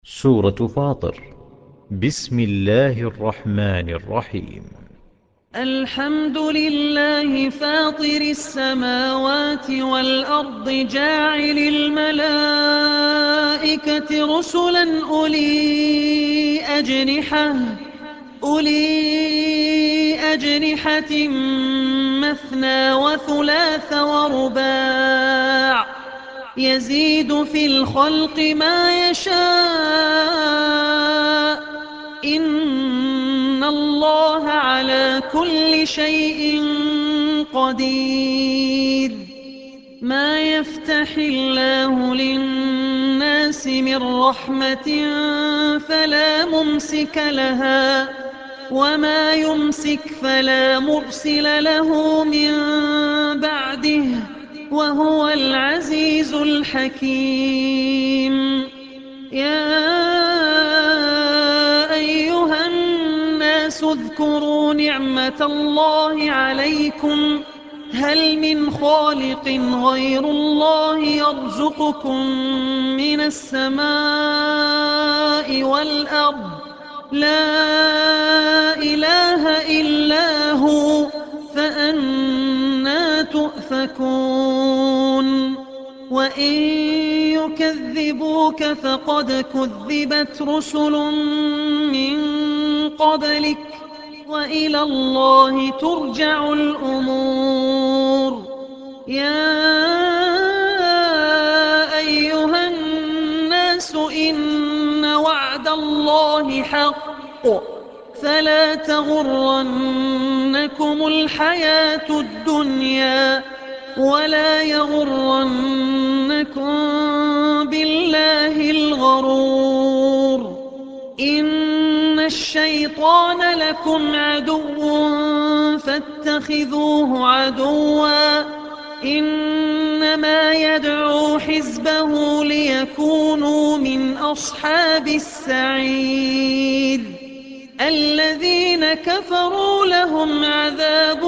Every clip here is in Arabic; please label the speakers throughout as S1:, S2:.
S1: سورة فاطر. بسم الله الرحمن الرحيم.
S2: الحمد لله فاطر السماوات والأرض جاعل الملائكة رسلا أولي أجنحة مثنى وثلاث ورباع يزيد في الخلق ما يشاء إن الله على كل شيء قدير. ما يفتح الله للناس من رحمة فلا ممسك لها وما يمسك فلا مرسل له من بعده وهو العزيز الحكيم. يا أيها الناس اذكروا نعمة الله عليكم هل من خالق غير الله يرزقكم من السماء والأرض لا إله إلا هو فأنى تؤفكون. وإن يكذبوك فقد كذبت رسل من قبلك وإلى الله ترجع الأمور. يا أيها الناس إن وعد الله حق فلا تغرنكم الحياة الدنيا ولا يغرنكم بالله الغرور. إن الشيطان لكم عدو فاتخذوه عدوا إنما يدعو حزبه ليكونوا من أصحاب السعير. الذين كفروا لهم عذاب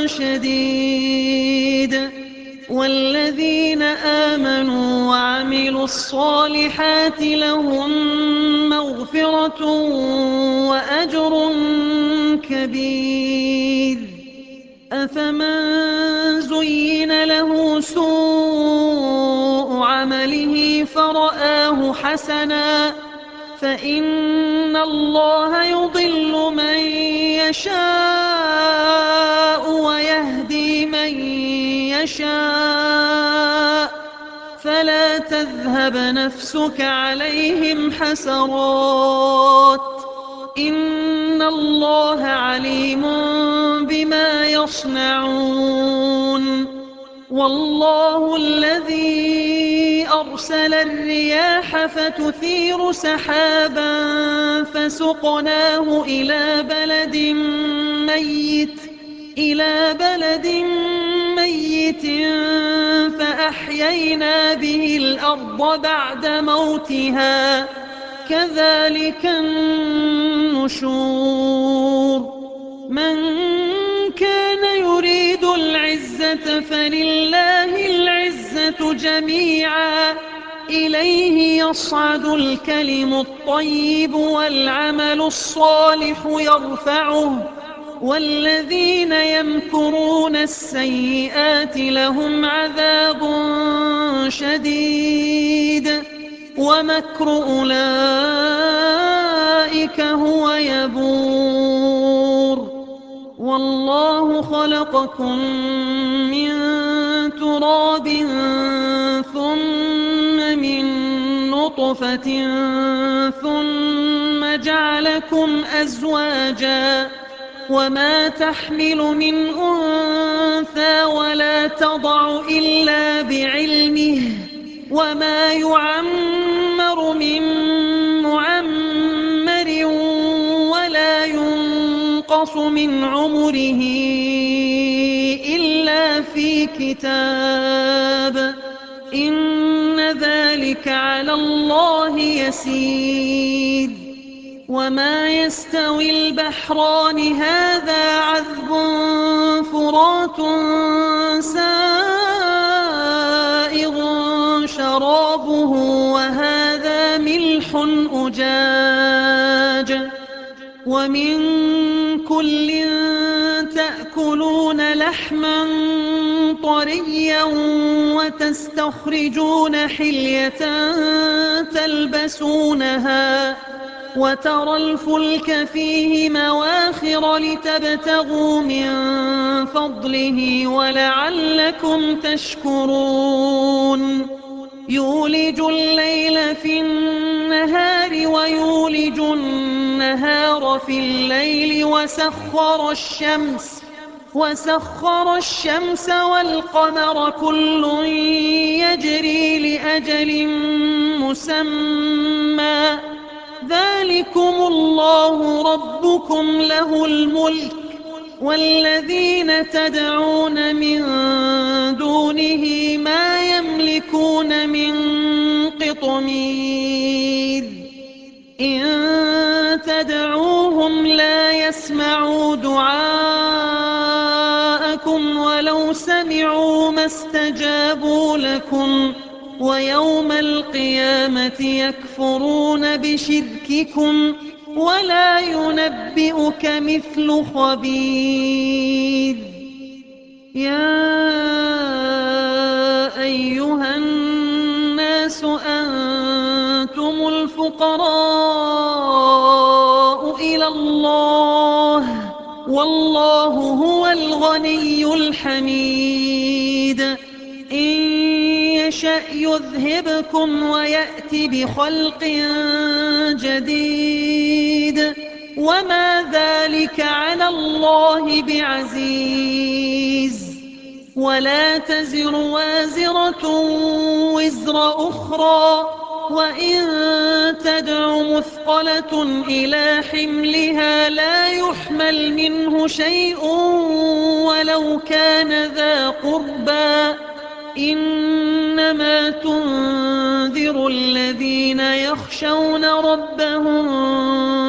S2: شديد والذين آمنوا وعملوا الصالحات لهم مغفرة وأجر كبير. أفمن زين له سوء عمله فرآه حسنا فإن الله يضل من يشاء ويهدي من يشاء فلا تذهب نفسك عليهم حسرات إن الله عليم بما يصنعون. والله الذي أرسل الرياح فتثير سحابا فسقناه إلى بلد ميت فأحيينا به الأرض بعد موتها كذلك النشور. من كان يريد العزة فلله العزة جميعا إليه يصعد الكلم الطيب والعمل الصالح يرفعه والذين يمكرون السيئات لهم عذاب شديد ومكر أولئك هو يبور. والله خلقكم من تراب ثم من نطفة ثم جعلكم أزواجا وما تحمل من أنثى ولا تضع إلا بعلمه وما يعمر من معمر ولا ينقص من عمره إلا في كتاب إن ذلك على الله يسير. وما يستوي البحران هذا عذب فرات سائغ شرابه وهذا ملح ملح أجاج ومن كل تأكلون لحما طريا وتستخرجون حلية تلبسونها وترى الفلك فيه مواخر لتبتغوا من فضله ولعلكم تشكرون يولج الليل في النهار ويولج النهار في الليل وسخر الشمس والقمر كل يجري لأجل مسمى ذلكم الله ربكم له الملك والذين تدعون من دونه ما يملكون من قطمير إن تدعوهم لا يسمعوا دعاءكم ولو سمعوا ما استجابوا لكم ويوم القيامة يكفرون بشرككم ولا ينبئك مثل خبير يا أيها الناس أنتم الفقراء إلى الله والله هو الغني الحميد إن يشأ يذهبكم ويأتي بخلق جديد وما ذلك على الله بعزيز ولا تزر وازرة وزر أخرى وإن تدع مثقلة إلى حملها لا يحمل منه شيء ولو كان ذا قربى إنما تنذر الذين يخشون ربهم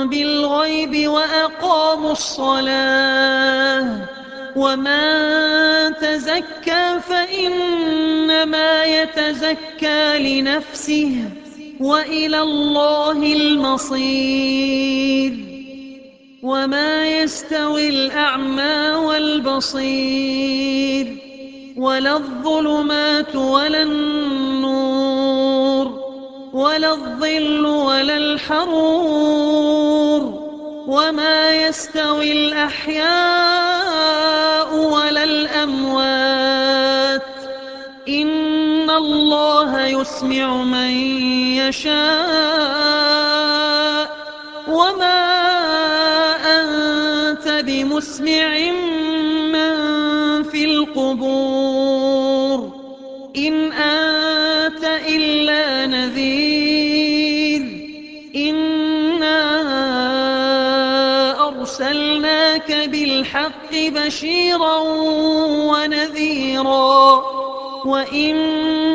S2: بالغيب وأقاموا الصلاة ومن تزكى فإنما يتزكى لنفسه وإلى الله المصير وما يستوي الأعمى والبصير ولا الظلمات ولا النور ولا الظل ولا الحرور وما يستوي الأحياء ولا الأموات إن الله يسمع من يشاء وما أنت بمسمع من في القبور إن أنت إلا نذير إنا أرسلناك بالحق بشيرا ونذيرا وإن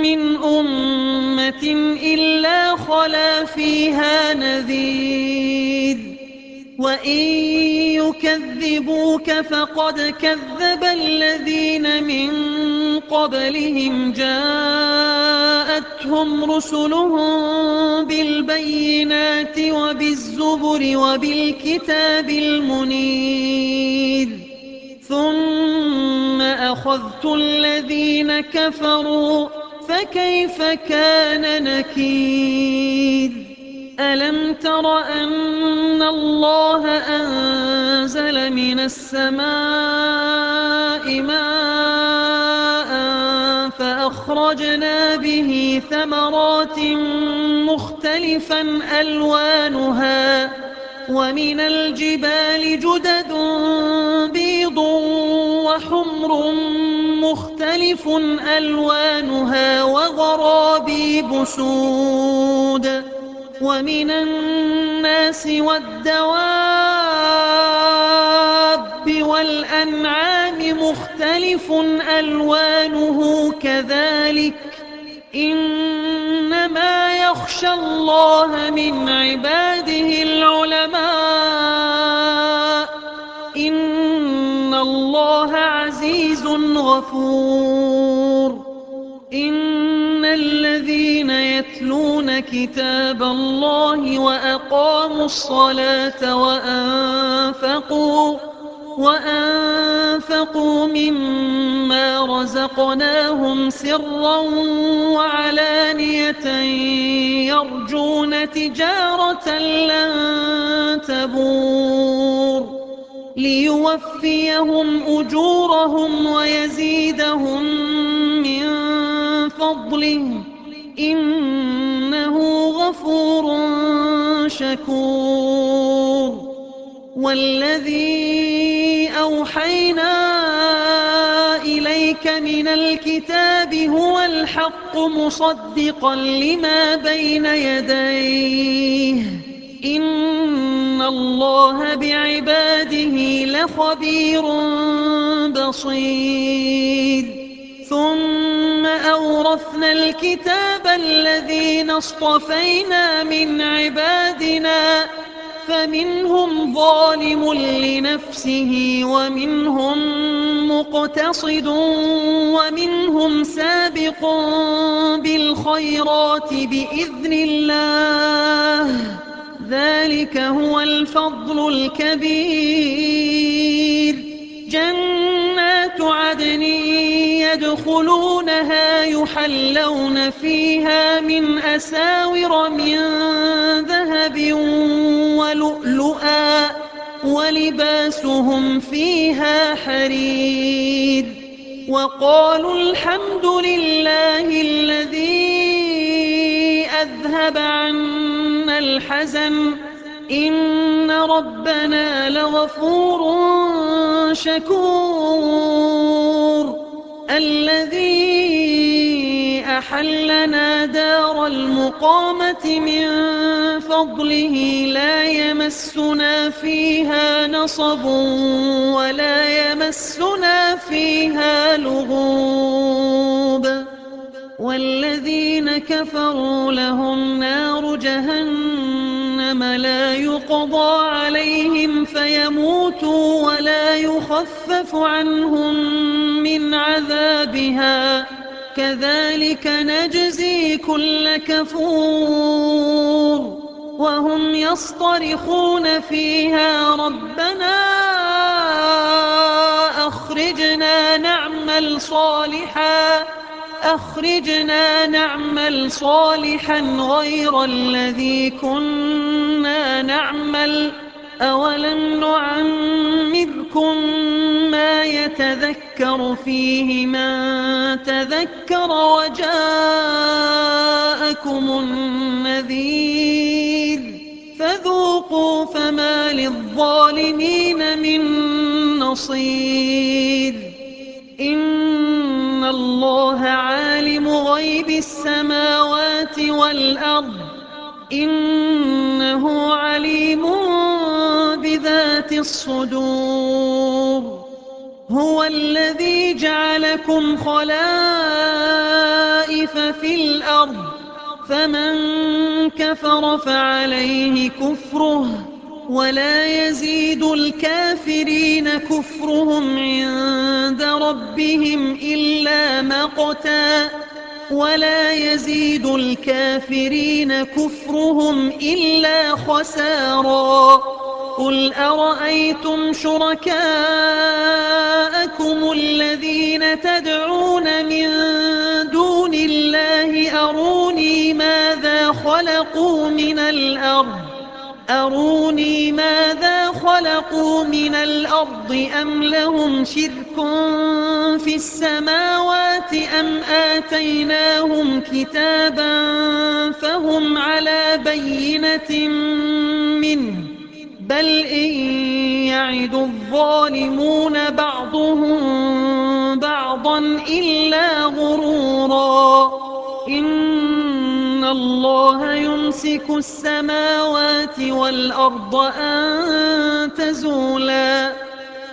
S2: من أمة إلا خلا فيها نذير وإن يكذبوك فقد كذب الذين من قبلهم جاءتهم رسلهم بالبينات وبالزبر وبالكتاب المنير ثم أخذت الذين كفروا فكيف كان نكير ألم تر أن الله أنزل من السماء ماء فأخرجنا به ثمرات مختلفا ألوانها ومن الجبال جدد بيض وحمر مختلف ألوانها وغرابيب سود ومن الناس والدواب والأنعام مختلف ألوانه كذلك إنما يخشى الله من عباده العلماء إن الله عزيز غفور إن الذين يتلون كتاب الله وأقاموا الصلاة وأنفقوا مما رزقناهم سرا وعلانية يرجون تجارة لن تبور ليوفيهم أجورهم ويزيدهم من فضله إنه غفور شكور والذي أوحينا إليك من الكتاب هو الحق مصدقا لما بين يديه إن الله بعباده لخبير بصير ثم أورثنا الكتاب الذين اصطفينا من عبادنا فمنهم ظالم لنفسه ومنهم مقتصد ومنهم سابق بالخيرات بإذن الله ذلك هو الفضل الكبير جنات عدن يدخلونها يحلون فيها من أساور من ذهب ولؤلؤا ولباسهم فيها حرير وقالوا الحمد لله الذي أذهب عنا الحزن إن ربنا لغفور شكور الذي أحلنا دار المقامة من فضله لا يمسنا فيها نصب ولا يمسنا فيها لغوب والذين كفروا لهم نار جهنم لا يقضى عليهم فيموتوا ولا يخفف عنهم من عذابها كذلك نجزي كل كفور وهم يصطرخون فيها ربنا أخرجنا نعمل صالحا غير الذي كنا نعمل أولم نعمركم ما يتذكر فيه من تذكر وجاءكم النذير فذوقوا فما للظالمين من نصير إن الله عالم غيب السماوات والأرض إنه عليم بذات الصدور هو الذي جعلكم خلائف في الأرض فمن كفر فعليه كفره ولا يزيد الكافرين كفرهم عند ربهم إلا مقتا ولا يزيد الكافرين كفرهم إلا خسارا قل أرأيتم شركاءكم الذين تدعون من دون الله أروني ماذا خلقوا من الأرض أم لهم شرك في السماوات أم آتيناهم كتابا فهم على بينة منه بل إن يعد الظالمون بعضهم بعضا إلا غرورا إن الله يمسك السماوات والأرض أن تزولا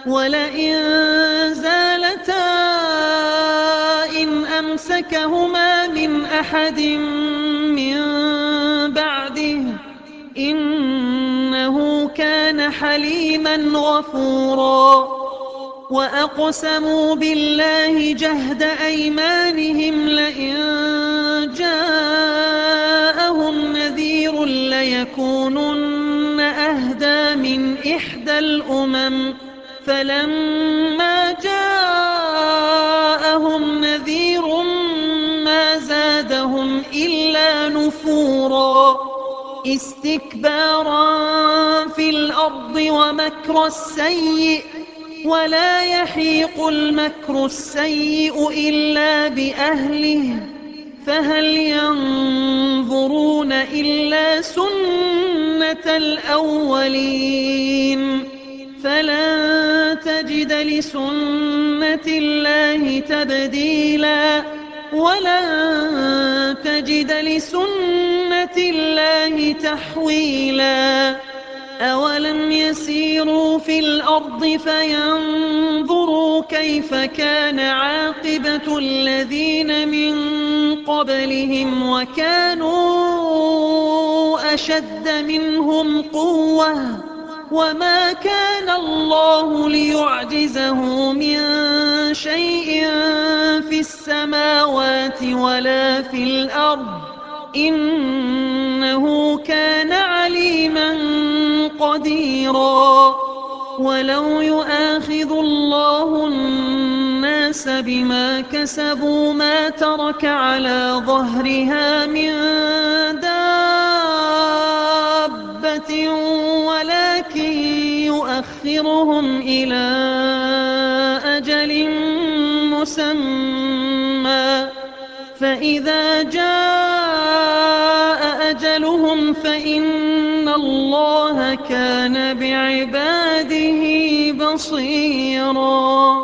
S2: ولئن زالتا إن أمسكهما من أحد من بعده إنه كان حليما غفورا وأقسموا بالله جهد أيمانهم لئن جاءهم نذير ليكونن أهدى من إحدى الأمم فلما جاءهم نذير ما زادهم إلا نفورا استكبارا في الأرض ومكر السيء ولا يحيق المكر السيء إلا بأهله فهل ينظرون إلا سنة الأولين فلن تجد لسنة الله تبديلا ولن تجد لسنة الله تحويلا أولم يسيروا في الأرض فينظروا كيف كان عاقبة الذين من قبلهم وكانوا أشد منهم قوة وما كان الله ليعجزه من شيء في السماوات ولا في الأرض إنه كان عليما قديرا ولو يؤاخذ الله الناس بما كسبوا ما ترك على ظهرها من دابة ولكن يؤخرهم إلى أجل مسمى فإذا جاء أجلهم فإن الله كان بعباده بصيرا